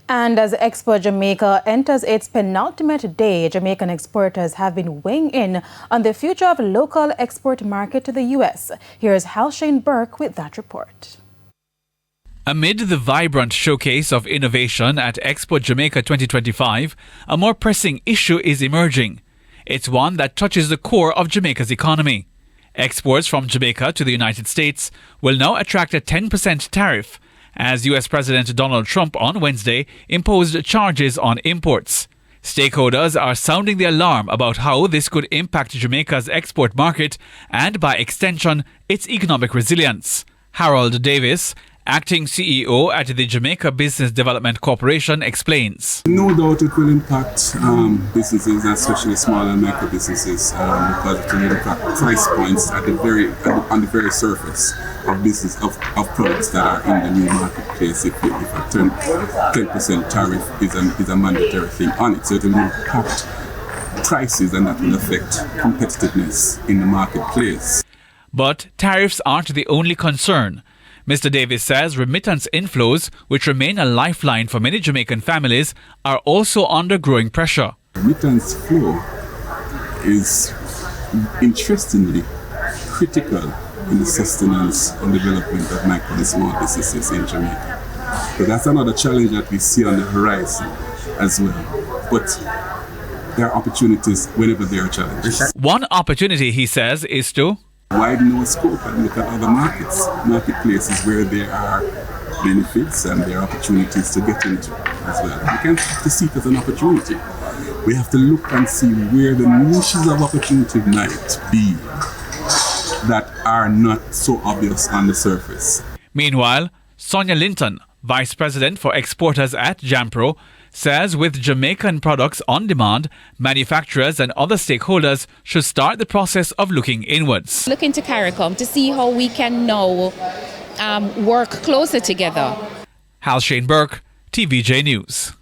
And as Expo Jamaica enters its penultimate day, Jamaican exporters have been weighing in on the future of local export market to the U.S. Here's Halshane Burke with that report. Amid the vibrant showcase of innovation at Expo Jamaica 2025, a more pressing issue is emerging. It's one that touches the core of Jamaica's economy. Exports from Jamaica to the United States will now attract a 10% tariff, as U.S. President Donald Trump on Wednesday imposed charges on imports. Stakeholders are sounding the alarm about how this could impact Jamaica's export market and, by extension, its economic resilience. Harold Davis, acting CEO at the Jamaica Business Development Corporation, explains. No doubt it will impact businesses, especially small and micro businesses, because it will impact price points on the very surface of business of products that are in the new marketplace. If a 10% tariff is a mandatory thing on it, so it will impact prices, and that will affect competitiveness in the marketplace. But tariffs aren't the only concern. Mr. Davis says remittance inflows, which remain a lifeline for many Jamaican families, are also under growing pressure. Remittance flow is interestingly critical in the sustenance and development of micro and small businesses in Jamaica. So that's another challenge that we see on the horizon as well. But there are opportunities whenever there are challenges. One opportunity, he says, is to widen our scope and look at other marketplaces where there are benefits and there are opportunities to get into as well. We can't have to see it as an opportunity. We have to look and see where the niches of opportunity might be that are not so obvious on the surface. Meanwhile, Sonia Linton, Vice President for Exporters at Jampro, says with Jamaican products on demand, manufacturers and other stakeholders should start the process of looking inwards. Looking to CARICOM to see how we can now work closer together. Halshane Burke, TVJ News.